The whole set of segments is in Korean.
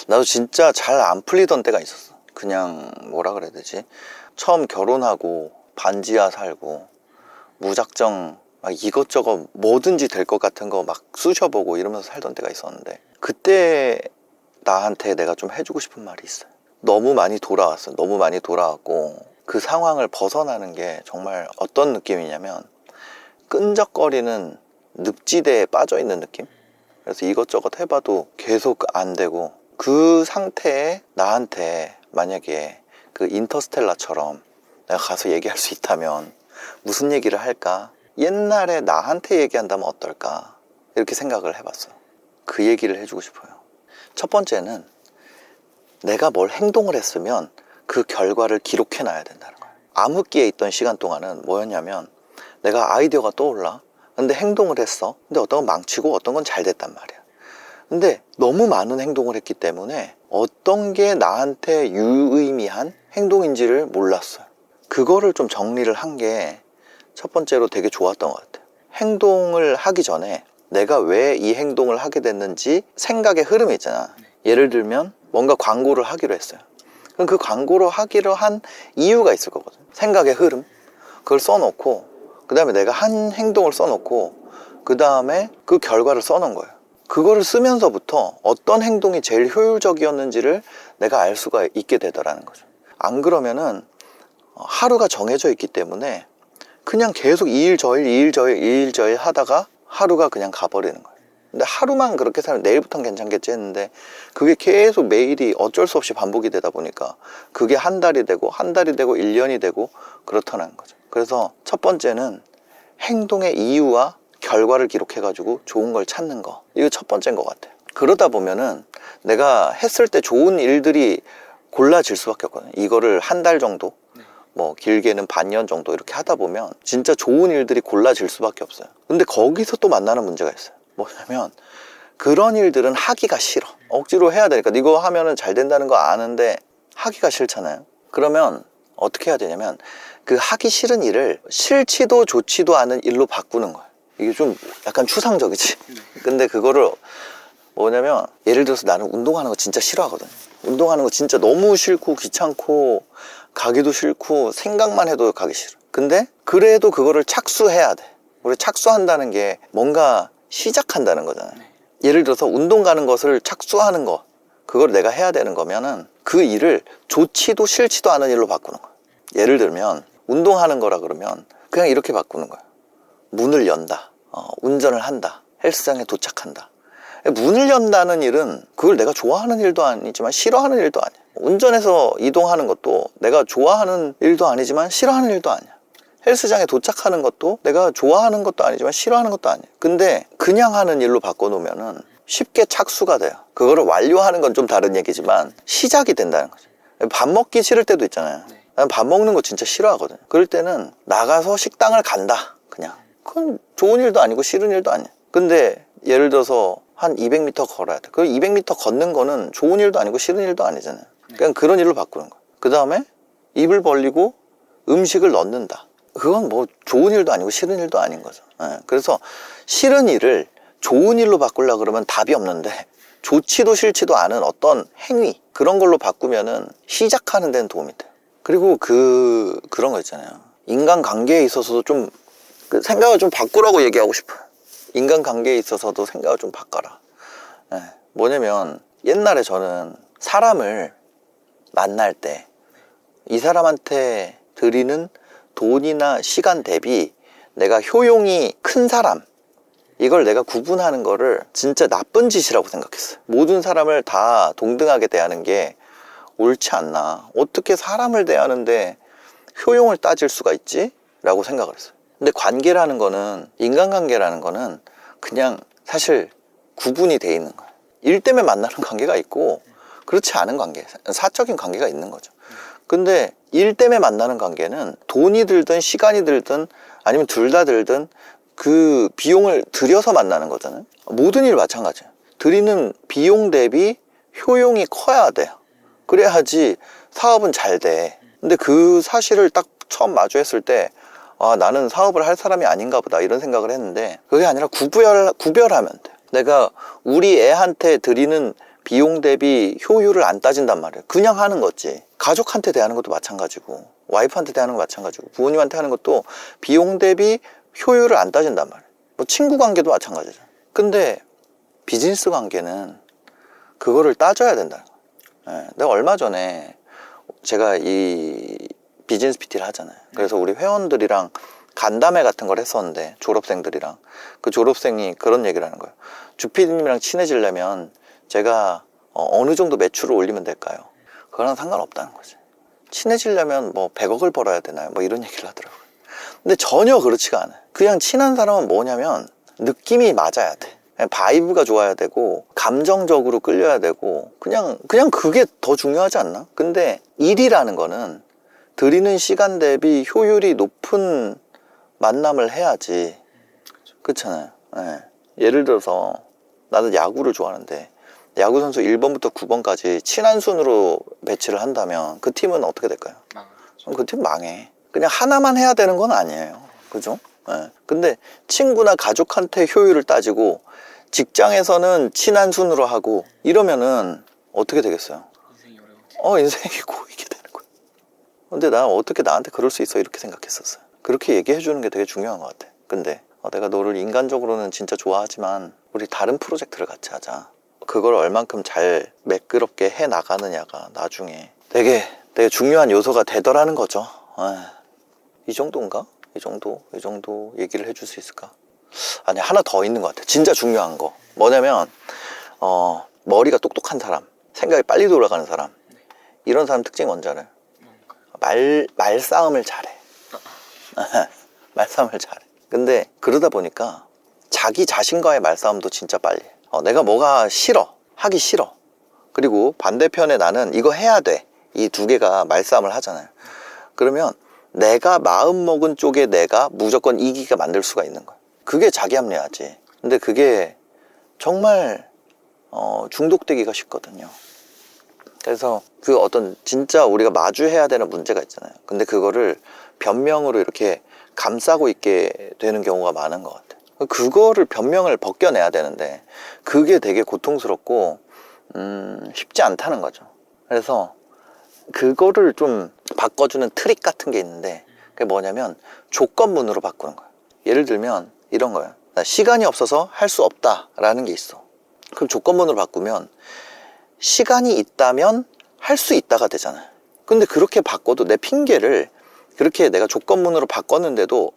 나도 진짜 잘 안 풀리던 때가 있었어. 그냥 뭐라 그래야 되지? 처음 결혼하고 반지하 살고 무작정 막 이것저것 뭐든지 될 것 같은 거 막 쑤셔보고 이러면서 살던 때가 있었는데, 그때 나한테 내가 좀 해주고 싶은 말이 있어요. 너무 많이 돌아왔어. 너무 많이 돌아왔고 그 상황을 벗어나는 게 정말 어떤 느낌이냐면 끈적거리는 늪지대에 빠져 있는 느낌? 그래서 이것저것 해봐도 계속 안 되고, 그 상태에 나한테 만약에 그 인터스텔라처럼 내가 가서 얘기할 수 있다면 무슨 얘기를 할까? 옛날에 나한테 얘기한다면 어떨까? 이렇게 생각을 해봤어. 그 얘기를 해주고 싶어요. 첫 번째는 내가 뭘 행동을 했으면 그 결과를 기록해 놔야 된다는 거예요. 암흑기에 있던 시간 동안은 뭐였냐면, 내가 아이디어가 떠올라. 근데 행동을 했어. 근데 어떤 건 망치고 어떤 건 잘 됐단 말이야. 근데 너무 많은 행동을 했기 때문에 어떤 게 나한테 유의미한 행동인지를 몰랐어요. 그거를 좀 정리를 한 게 첫 번째로 되게 좋았던 것 같아요. 행동을 하기 전에 내가 왜 이 행동을 하게 됐는지 생각의 흐름이 있잖아. 예를 들면 뭔가 광고를 하기로 했어요. 그럼 그 광고를 하기로 한 이유가 있을 거거든. 생각의 흐름. 그걸 써놓고, 그 다음에 내가 한 행동을 써놓고, 그 다음에 그 결과를 써놓은 거예요. 그거를 쓰면서부터 어떤 행동이 제일 효율적이었는지를 내가 알 수가 있게 되더라는 거죠. 안 그러면은 하루가 정해져 있기 때문에 그냥 계속 이 일 저 일, 이 일 저 일, 이 일 저 일 하다가 하루가 그냥 가버리는 거예요. 근데 하루만 그렇게 살면 내일부터는 괜찮겠지 했는데, 그게 계속 매일이 어쩔 수 없이 반복이 되다 보니까 그게 한 달이 되고 한 달이 되고 1년이 되고 그렇다는 거죠. 그래서 첫 번째는 행동의 이유와 결과를 기록해가지고 좋은 걸 찾는 거, 이거 첫 번째인 것 같아요. 그러다 보면은 내가 했을 때 좋은 일들이 골라질 수밖에 없거든요. 이거를 한 달 정도, 뭐 길게는 반년 정도 이렇게 하다 보면 진짜 좋은 일들이 골라질 수밖에 없어요. 근데 거기서 또 만나는 문제가 있어요. 뭐냐면 그런 일들은 하기가 싫어. 억지로 해야 되니까. 이거 하면은 잘 된다는 거 아는데 하기가 싫잖아요. 그러면 어떻게 해야 되냐면 그 하기 싫은 일을 싫지도 좋지도 않은 일로 바꾸는 거예요. 이게 좀 약간 추상적이지. 근데 그거를 뭐냐면, 예를 들어서 나는 운동하는 거 진짜 싫어하거든. 운동하는 거 진짜 너무 싫고 귀찮고 가기도 싫고 생각만 해도 가기 싫어. 근데 그래도 그거를 착수해야 돼. 우리 착수한다는 게 뭔가 시작한다는 거잖아요. 예를 들어서 운동 가는 것을 착수하는 거, 그걸 내가 해야 되는 거면은 그 일을 좋지도 싫지도 않은 일로 바꾸는 거야. 예를 들면 운동하는 거라 그러면 그냥 이렇게 바꾸는 거야. 문을 연다, 운전을 한다, 헬스장에 도착한다. 문을 연다는 일은 그걸 내가 좋아하는 일도 아니지만 싫어하는 일도 아니야. 운전해서 이동하는 것도 내가 좋아하는 일도 아니지만 싫어하는 일도 아니야. 헬스장에 도착하는 것도 내가 좋아하는 것도 아니지만 싫어하는 것도 아니야. 근데 그냥 하는 일로 바꿔놓으면은 쉽게 착수가 돼요. 그거를 완료하는 건 좀 다른 얘기지만 시작이 된다는 거죠. 밥 먹기 싫을 때도 있잖아요. 난 밥 먹는 거 진짜 싫어하거든. 그럴 때는 나가서 식당을 간다. 그냥 그건 좋은 일도 아니고 싫은 일도 아니야. 근데 예를 들어서 한 200m 걸어야 돼. 그 200m 걷는 거는 좋은 일도 아니고 싫은 일도 아니잖아요. 그냥 그런 일로 바꾸는 거야. 그 다음에 입을 벌리고 음식을 넣는다. 그건 뭐 좋은 일도 아니고 싫은 일도 아닌 거죠. 그래서 싫은 일을 좋은 일로 바꾸려고 그러면 답이 없는데, 좋지도 싫지도 않은 어떤 행위, 그런 걸로 바꾸면은 시작하는 데는 도움이 돼요. 그리고 그런 거 있잖아요. 인간관계에 있어서도 좀 생각을 좀 바꾸라고 얘기하고 싶어요. 인간관계에 있어서도 생각을 좀 바꿔라. 뭐냐면 옛날에 저는 사람을 만날 때 이 사람한테 드리는 돈이나 시간 대비 내가 효용이 큰 사람, 이걸 내가 구분하는 거를 진짜 나쁜 짓이라고 생각했어요. 모든 사람을 다 동등하게 대하는 게 옳지 않나. 어떻게 사람을 대하는데 효용을 따질 수가 있지? 라고 생각을 했어요. 근데 관계라는 거는, 인간관계라는 거는 그냥 사실 구분이 돼 있는 거예요. 일 때문에 만나는 관계가 있고 그렇지 않은 관계, 사적인 관계가 있는 거죠. 근데 일 때문에 만나는 관계는 돈이 들든 시간이 들든 아니면 둘 다 들든 그 비용을 들여서 만나는 거잖아요. 모든 일 마찬가지예요. 들이는 비용 대비 효용이 커야 돼요. 그래야지 사업은 잘 돼. 근데 그 사실을 딱 처음 마주했을 때, 아, 나는 사업을 할 사람이 아닌가 보다, 이런 생각을 했는데, 그게 아니라 구별하면 돼. 내가 우리 애한테 드리는 비용 대비 효율을 안 따진단 말이에요. 그냥 하는 거지. 가족한테 대하는 것도 마찬가지고 와이프한테 대하는 것도 마찬가지고 부모님한테 하는 것도 비용 대비 효율을 안 따진단 말이에요. 뭐 친구 관계도 마찬가지죠. 근데 비즈니스 관계는 그거를 따져야 된다는 거예요. 내가 얼마 전에 제가 이 비즈니스 PT를 하잖아요. 그래서 우리 회원들이랑 간담회 같은 걸 했었는데 졸업생들이랑 그 졸업생이 그런 얘기를 하는 거예요. 주피디님이랑 친해지려면 제가 어느 정도 매출을 올리면 될까요? 그거랑 상관없다는 거지. 친해지려면 뭐 100억을 벌어야 되나요? 뭐 이런 얘기를 하더라고요. 근데 전혀 그렇지가 않아요. 그냥 친한 사람은 뭐냐면 느낌이 맞아야 돼. 바이브가 좋아야 되고 감정적으로 끌려야 되고 그냥 그게 더 중요하지 않나? 근데 일이라는 거는 들이는 시간 대비 효율이 높은 만남을 해야지. 그렇잖아요. 예를 들어서 나는 야구를 좋아하는데 야구 선수 1번부터 9번까지 친한 순으로 배치를 한다면 그 팀은 어떻게 될까요? 그 팀 망해. 그냥 하나만 해야 되는 건 아니에요. 그죠? 근데 친구나 가족한테 효율을 따지고 직장에서는 친한 순으로 하고 이러면은 어떻게 되겠어요? 인생이 어려워. 인생이 고이게 되는 거야. 근데 나 어떻게 나한테 그럴 수 있어? 이렇게 생각했었어요. 그렇게 얘기해 주는 게 되게 중요한 것 같아. 근데 내가 너를 인간적으로는 진짜 좋아하지만 우리 다른 프로젝트를 같이 하자. 그걸 얼만큼 잘 매끄럽게 해 나가느냐가 나중에 되게 중요한 요소가 되더라는 거죠. 이 정도인가? 이 정도 얘기를 해줄 수 있을까? 아니, 하나 더 있는 것 같아. 진짜 중요한 거 뭐냐면 머리가 똑똑한 사람, 생각이 빨리 돌아가는 사람, 이런 사람 특징이 뭔지 알아요? 말싸움을 잘해. 말싸움을 잘해. 근데 그러다 보니까 자기 자신과의 말싸움도 진짜 빨리 해. 내가 뭐가 싫어, 하기 싫어, 그리고 반대편에 나는 이거 해야 돼, 이 두 개가 말싸움을 하잖아요. 그러면 내가 마음먹은 쪽에 내가 무조건 이기게 만들 수가 있는 거야. 그게 자기 합리화지. 근데 그게 정말 중독되기가 쉽거든요. 그래서 그 어떤 진짜 우리가 마주해야 되는 문제가 있잖아요. 근데 그거를 변명으로 이렇게 감싸고 있게 되는 경우가 많은 것 같아요. 그거를 변명을 벗겨내야 되는데 그게 되게 고통스럽고 쉽지 않다는 거죠. 그래서 그거를 좀 바꿔주는 트릭 같은 게 있는데 그게 뭐냐면 조건문으로 바꾸는 거예요. 예를 들면 이런 거예요. 나 시간이 없어서 할 수 없다 라는 게 있어. 그럼 조건문으로 바꾸면 시간이 있다면 할 수 있다가 되잖아요. 근데 그렇게 바꿔도 내 핑계를 그렇게 내가 조건문으로 바꿨는데도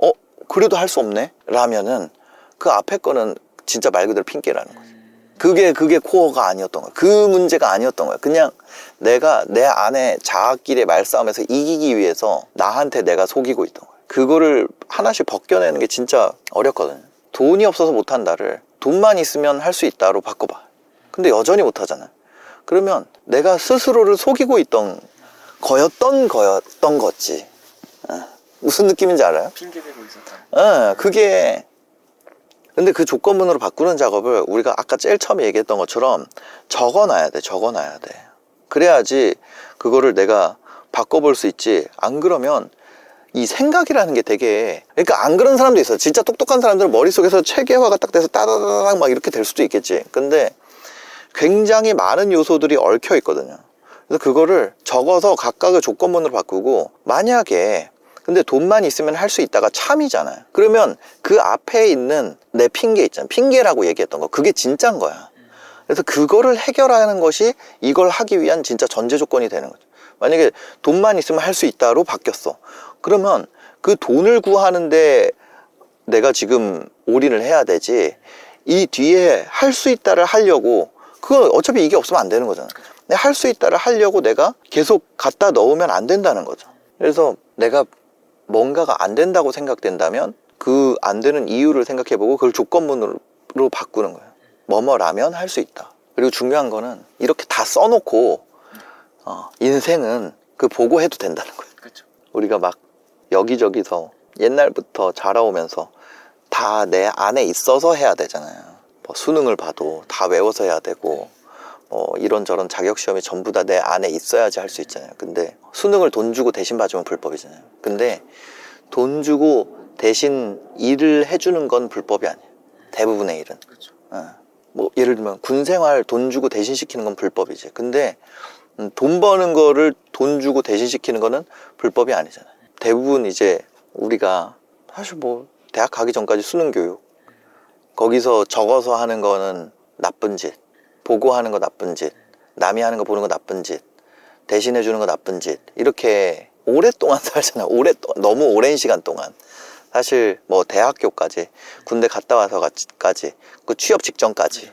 그래도 할 수 없네 라면은 그 앞에 거는 진짜 말 그대로 핑계라는 거지. 그게 코어가 아니었던 거야. 그 문제가 아니었던 거야. 그냥 내가 내 안에 자아끼리의 말싸움에서 이기기 위해서 나한테 내가 속이고 있던 거야. 그거를 하나씩 벗겨내는 게 진짜 어렵거든요. 돈이 없어서 못한다를 돈만 있으면 할 수 있다로 바꿔봐. 근데 여전히 못하잖아. 그러면 내가 스스로를 속이고 있던 거였던 거지. 무슨 느낌인지 알아요? 핑계대고 있었다. 그게. 근데 그 조건문으로 바꾸는 작업을 우리가 아까 제일 처음에 얘기했던 것처럼 적어놔야 돼. 그래야지 그거를 내가 바꿔볼 수 있지. 안 그러면 이 생각이라는 게 되게, 그러니까 안 그런 사람도 있어요. 진짜 똑똑한 사람들은 머릿속에서 체계화가 딱 돼서 따다다닥 막 이렇게 될 수도 있겠지. 근데 굉장히 많은 요소들이 얽혀 있거든요. 그래서 그거를 적어서 각각의 조건문으로 바꾸고, 만약에 근데 돈만 있으면 할 수 있다가 참이잖아요. 그러면 그 앞에 있는 내 핑계 있잖아요. 핑계라고 얘기했던 거, 그게 진짜인 거야. 그래서 그거를 해결하는 것이 이걸 하기 위한 진짜 전제 조건이 되는 거죠. 만약에 돈만 있으면 할 수 있다로 바뀌었어. 그러면 그 돈을 구하는데 내가 지금 올인을 해야 되지, 이 뒤에 할 수 있다를 하려고, 그거 어차피 이게 없으면 안 되는 거잖아. 근데 할 수 있다를 하려고 내가 계속 갖다 넣으면 안 된다는 거죠. 그래서 내가 뭔가가 안 된다고 생각된다면 그 안 되는 이유를 생각해보고 그걸 조건문으로 바꾸는 거예요. 뭐뭐라면 할 수 있다. 그리고 중요한 거는 이렇게 다 써놓고 인생은 그 보고 해도 된다는 거예요. 그렇죠. 우리가 막 여기저기서 옛날부터 자라오면서 다 내 안에 있어서 해야 되잖아요. 뭐 수능을 봐도 다 외워서 해야 되고, 이런저런 자격시험이 전부 다 내 안에 있어야지 할 수 있잖아요. 근데 수능을 돈 주고 대신 봐주면 불법이잖아요. 근데 돈 주고 대신 일을 해주는 건 불법이 아니에요. 대부분의 일은. 그렇죠. 뭐 예를 들면 군 생활 돈 주고 대신 시키는 건 불법이지. 근데 돈 버는 거를 돈 주고 대신 시키는 거는 불법이 아니잖아요. 대부분 이제 우리가 사실 뭐 대학 가기 전까지 수능 교육, 거기서 적어서 하는 거는 나쁜 짓, 보고하는 거 나쁜 짓, 남이 하는 거 보는 거 나쁜 짓, 대신해 주는 거 나쁜 짓, 이렇게 오랫동안 살잖아요. 너무 오랜 시간 동안. 사실 뭐 대학교까지, 군대 갔다 와서까지, 그 취업 직전까지,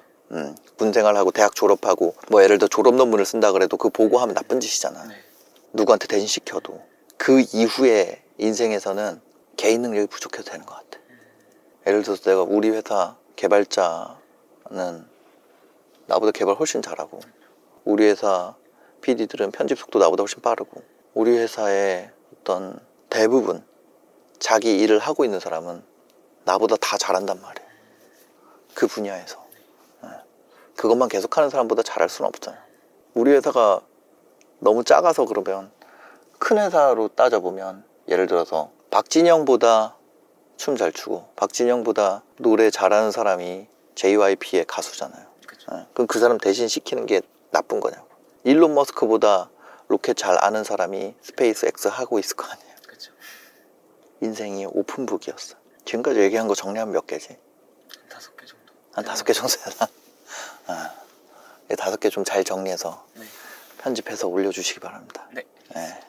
군 생활하고 대학 졸업하고, 뭐 예를 들어 졸업 논문을 쓴다 그래도 그 보고하면 나쁜 짓이잖아. 네. 누구한테 대신 시켜도. 그 이후에 인생에서는 개인 능력이 부족해도 되는 것 같아. 예를 들어서 내가 우리 회사 개발자는 나보다 개발 훨씬 잘하고, 우리 회사 PD들은 편집 속도 나보다 훨씬 빠르고, 우리 회사의 어떤 대부분 자기 일을 하고 있는 사람은 나보다 다 잘한단 말이에요. 그 분야에서. 그것만 계속하는 사람보다 잘할 수는 없잖아요. 우리 회사가 너무 작아서 그러면, 큰 회사로 따져보면 예를 들어서 박진영보다 춤 잘 추고 박진영보다 노래 잘하는 사람이 JYP의 가수잖아요. 그쵸. 그럼 그 사람 대신 시키는 게 나쁜 거냐고. 일론 머스크보다 로켓 잘 아는 사람이 스페이스 X 하고 있을 거 아니에요. 그쵸. 인생이 오픈북이었어. 지금까지 얘기한 거 정리하면 몇 개지? 한 5개 정도. 한 5개 정도야. 5개 좀 잘 정리해서 네. 편집해서 올려주시기 바랍니다. 네. 네.